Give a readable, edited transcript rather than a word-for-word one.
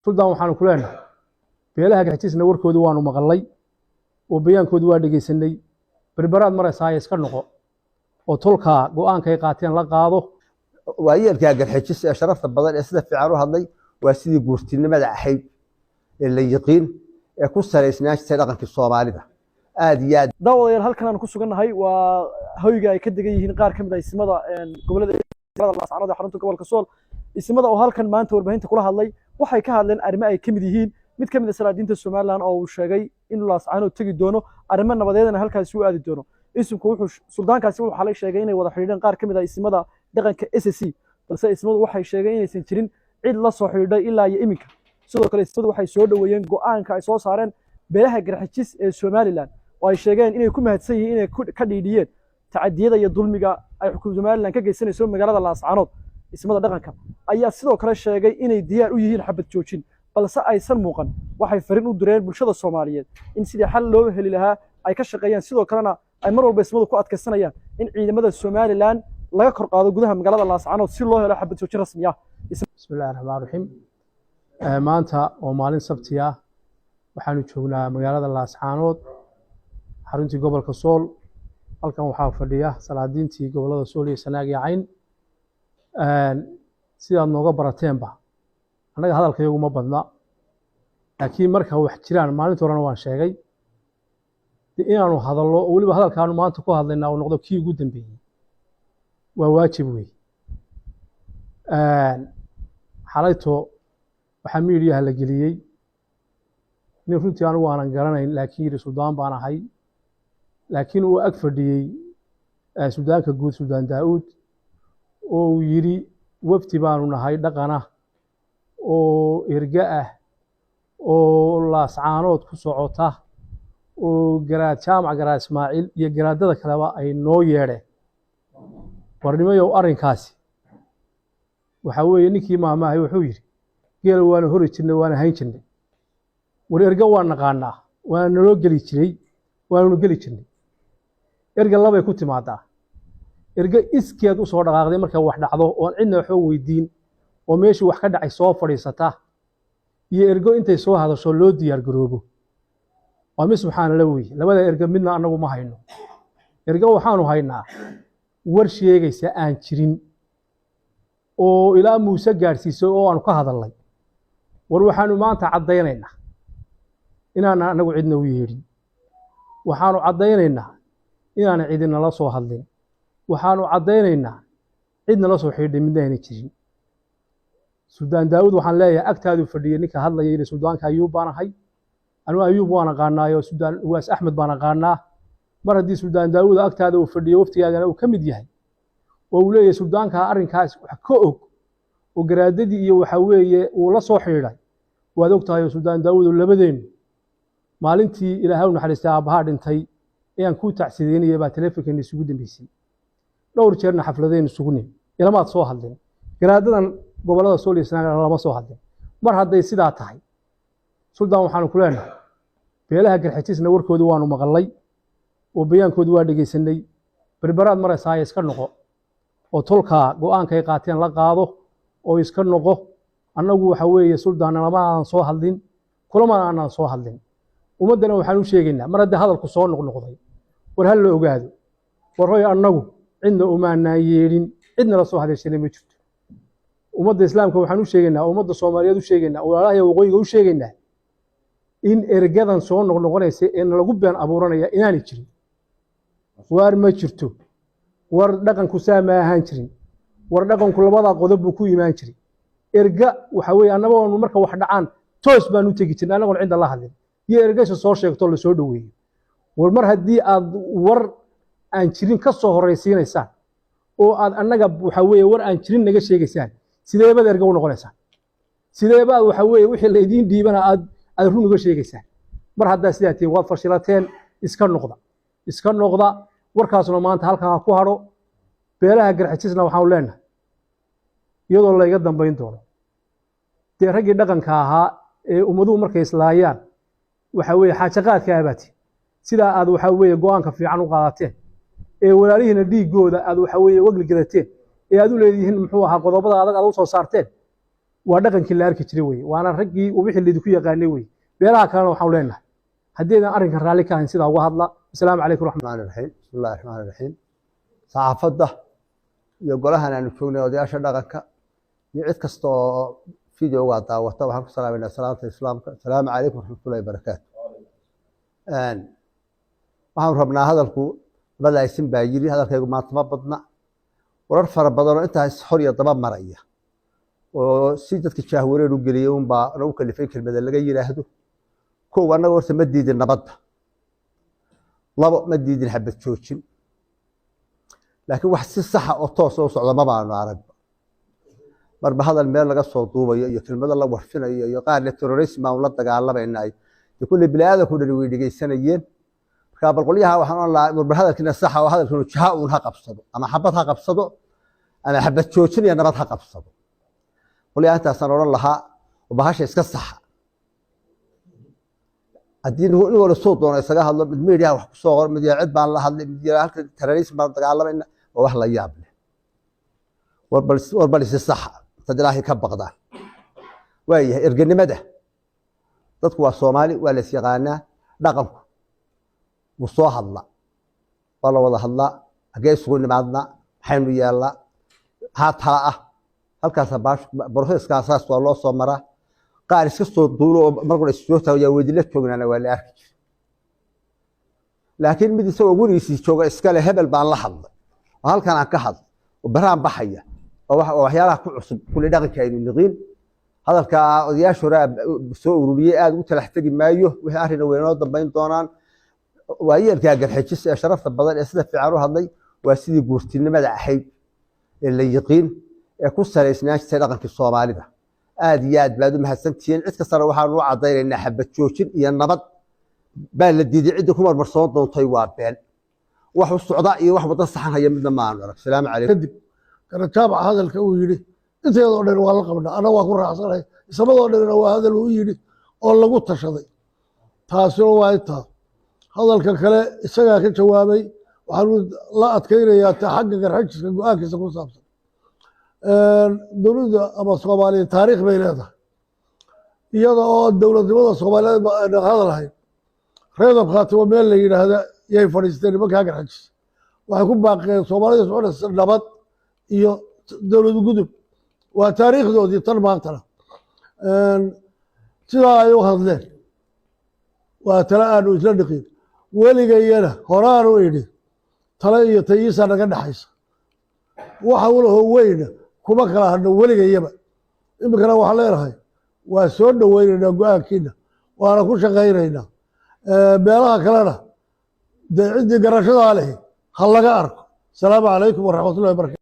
suldaan waxaanu ku leenahay beelaha garxajisna warkoodu waanu maqalnay oo bayaankoodu waa dhegeysanay berberaad maraysaa iska noqo oo tolka go'aanka ay qaateen la qaado waayeelka garxajis ee sharafta badan ee sida fiican u hadlay waa sidii guurtinimada ahayd ee la yiqiin ee ku saleysnaa dhaqankii Soomaalida aad iyo aad daawadayaal halkan aan ku sugannahay waa hoyga ay ka degan yihiin qaar ka mid ah ismada gobolada Laascaanood ee xarunta gobolka Sool ismada oo halkan maanta warbaahinta kula hadlay waxay ka hadleen arrimo ay ka mid yihiin mid ka mid ah salaadiinta Soomaaliland oo uu sheegay in Laascaanood tagi doono arrimo nabadeedna halkaas uu aadi doono ismku wuxuu suldaankaasi wuxuu xalay sheegay inay wada xiriireen qaar ka mid ah ismada dhaqanka SSC balse ismadu waxay sheegeen inaysan jirin cid la soo xiriirdhay ilaa iyo iminka sidoo kale ismadu waxay soo dhaweeyeen go'aanka ay soo saareen beelaha garxajis ee Soomaaliland oo ay sheegeen inay ku mahadsan yihiin inay ka dhiidhiyeen tacadiyada iyo dulmiga ay xukuumadda Soomaaliland ka geysanayso magaalada Laascaanood ismada dhaqanka ayaa sidoo kale sheegay inay diyaar u yihiin xabad joojin balse aysan muuqan waxay fariin u direen bulshada Soomaaliyeed in sidii xal loo heli lahaa ay ka shaqeeyaan sidoo kalena ay mar walba ismadu ku adkaysanayaan in ciidamada Soomaaliland laga kor qaado gudaha magaalada Laascaanood si loo helo xabad joojin rasmi ah bismillaahir rahmaanir rahiim maanta oo maalin sabti ah waxaanu joognaa magaalada Laascaanood xaruntii gobolka Sool halkan waxaa fadhiya salaadiintii gobolada Sool iyo Sanaag iyo Cayn sidaad nooga barateenba annaga hadalkayagu ma badna laakiin marka wax jiraan maalintii horena waan sheegay inaanu hadallo waliba hadalkaanu maanta ku hadlaynaa uu noqdo kii ugu dambeeyay waa waajib wey xalayto waxaa miidiyaha la geliyey nin runtii anigu aanan garanayn laakiin yidhi suldaan baan ahay laakiin uu ag fadhiyey suldaanka guud suldaan daa'uud oo uu yidhi wafdi baanu nahay dhaqan ah oo erga ah oo Laascaanood ku socota oo garaad jaamac garaad Ismaaciil iyo garaadada kaleba ay noo yeedheen warnimayow arrinkaasi waxa weeye ninkii maamaahay wuxuu yidhi geel waana hori jirnay waana hayn jirnay war erga waa naqaanaa waana naloo geli jiray waanu geli jirnay erga labay ku timaadaa erga iskeed u soo dhaqaaqday marka wax dhacdo oo cidna wax weydiin oo meeshii wax ka dhacay soo fadhiisata iyo ergo intay soo hadasho loo diyaar garoobo waa mis subxaanallah weeye labada erga midna anagu ma hayno erga waxaanu haynaa war sheegaysa aan jirin oo ilaa Muuse gaarsiisay oo aanu ka hadalnay war waxaanu maanta cadaynaynaa inaan anagu cidna u yeedhin waxaanu cadaynaynaa inaan cidina la soo hadlin waxaanu cadaynaynaa cidna la soo xidhiidhay midna ayna jirin suldaan daawud waxaan leeyahay agtaadu fadhiyay ninka hadlayay inay suldaanka Ayuub baan ahay anu Ayuub waan aqaanaayo suldaan Uwaas Axmed baan aqaanaa mar haddii suldaan daawud agtaada uu fadhiyo waftigaagana uu ka mid yahay oo uu leeyahay suldaanka arrinkaas wax ka og oo garaadadii iyo waxa weeye uu la soo xidhiidhay waad ogtahay suldaan daawud labadeen maalintii Ilaahay u naxariistay aabaha dhintay ayaan ku tacsideynayay baa telefoonka isugu dambeysay dhowr jeerna xafladeen isugu nin ilamaad soo hadleen garaadadan gobolada Sool iyo Sanaag lama soo hadleen mar hadday sidaa tahay suldaan waxaanu ku leenahay beelaha garxajisna warkoodu waanu maqalnay oo bayaankoodu waa dhegeysanay berberaad maraysaa iska noqo oo tolka go'aanka ay qaateen la qaado oo iska noqo annagu waxa weeye suldaan lama aan soo hadlin kulama aan soo hadlin ummadana waxaan u sheegaynaa mar haddii hadalku soo noqnoqday war hal la ogaado war hoy annagu cidna umaanaa yeedhin cidna la soo hadashanay ma jirto ummadda islaamka waxaan u sheegaynaa ummadda Soomaaliyeed u sheegaynaa walaalaha waqooyiga u sheegaynaa in ergadan soo noqnoqonaysa ee lagu been abuuranaya inaanay jirin war ma jirto war dhaqanku saama ahaan jirin war dhaqanku labada qodob buu ku imaan jiray erga waxa weeye annagu marka wax dhacaan toos baan u tagi jirnay anagu cid la hadlin iyo ergasha soo sheegto la soo dhaweeyo war mar haddii aad war aan jirin ka soo horeysiinaysaan oo aad annaga waxa weeye war aan jirin naga sheegaysaan sidee baad erga u noqonaysaan sidee baad waxa weeye wixii la idin dhiibana aad run uga sheegaysaan mar haddaa sidaa tiin waad fashilateen iska noqda warkaasna maanta halkaa ku haro beelaha garxajisna waxaan leenahay iyadoo la iga dambeyn doono dee raggii dhaqanka ahaa ee ummaduhu markay islaayaan waxa weeye xaajaqaadka abaati sidaa aad waxa weeye go'aanka fiican u qaadateen ee walaalihiina dhiigooda aad waxa weeye wagli gadateen ee aad u leeyihiin muxuu ahaa qodobada adag aad u soo saarteen waa dhaqankii la arki jiray wey waana raggii wixii lidinku yaqaanay wey beelaha kalena waxaan leenahay haddeedan arrinkan raalli ka ahayn sidaa uga hadla asalaamu calaykum raxmaani raxiim bismillahi raxmaani raxiim saxaafadda iyo golahan aanu joognay odayaasha dhaqanka iyo cid kasta oo fideoga daawata waxaan ku salaamayna salaanta islaamka asalaamu calaykum waraxmatullahi wabarakaatu waxaan rabnaa hadalku badaysin baa yiri hadalkaygu maanta ma badna warar fara badan oo intaas xor iyo daba maraya oo si dadka jaahwareer u geliyay un baa lagu kalifay kelmada laga yiraahdo koow annaga horta ma diidin nabadda labo ma diidin xabad joojin laakiin wax si sax ah oo toos ah u socda ma baanu arag marba hadal meel laga soo duubayo iyo kelmado la warfinayo iyo qaar la terrorism aan la dagaalamaynaay kulli bilaada ku dhari way dhigaysanayeen marka bal qoliyaha waxaan la marba hadalkina sax ah oo hadalkinu jaha uu ha qabsado ama xabad ha qabsado ama xabad joojin iyo nabad ha qabsado qoliyaha intaasaan oran lahaa oo bahasha iska sax haddii nin wala soo doono isaga hadlo mid media wax ku soo qor mid cid baan la hadlay mid halka terrorism baan dagaalamayna oo wax la yaab leh warbal si sax tadilaahi ka baqdaan waayahay erganimada dadku waa Soomaali waa la yaqaanaa dhaqanku wuu soo hadla waa la wada hadlaa agee isugu nimaadna waxaynu yeelaa haataa ah halkaas processka asaas waa loo soo maraa qaar iska soo duulo markuu isoo taagay weydila joognaana waa la arki laakiin mid isagoo gurigiisa jooga iska leh hebel baan la hadlay oo halkan aan ka hadlay oo baraan baxaya oo waxyaalaha ku cusub kulli dhaqanka aynu niqiin hadalka odayaasha hore soo ururiyay aad u talax tagi maayo wixii arrin weynoo dambeyn doonaan waayeelka garxajis ee sharafta badan ee sida fiican u hadlay waa sidii guurtinimada ahayd ee la yiqiin ee ku saleysnaanaysa dhaqankii Soomaalida aad iyo aad baad u mahadsantihiin cid kasta waxaan u cadaynaynaa xabad joojin iyo nabad baa la diiday cid ku marmarsoon doontay waa been wax u socda iyo wax wada saxan haya midna ma aan arag salaamu calaykum kadib karataab hadalka uu yiri inteedoo dhan waa la qabnaa ana waa ku raacsanahay isagoo dhan waa hadal uu yiri oo lagu tashaday taasoo waa intaa hadalka kale isaga ka jawaabay waxaan la adkaynayaa ta xagga garxajiska go'aankiisa ku saabsan dowladda ama Soomaaliya taariikh bay leedahay iyada oo dowladnimada Soomaaliyeed aan hadalhay reedab khaatimo meel la yiraahdo yay fadhiisteen nimanka garxajis waxay ku baaqeen Soomaalida socodka nabad iyo dowlad gudub waa taariikhdoodii tan maantana sidaa ay u hadleen waa tala aanu isla dhiqin weligayana horaan u idhi tala iyo tayiisa naga dhaxaysa waxa uu laho weyna kuma kala hadno weligayaba iminkana waxaan leenahay waa soo dhaweynaynaa go-aankiina waana ku shaqaynaynaa meelaha kalena dee ciddii garashadaa lehi ha laga arko asalaamu calaykum waraxmatullahi wabarakatu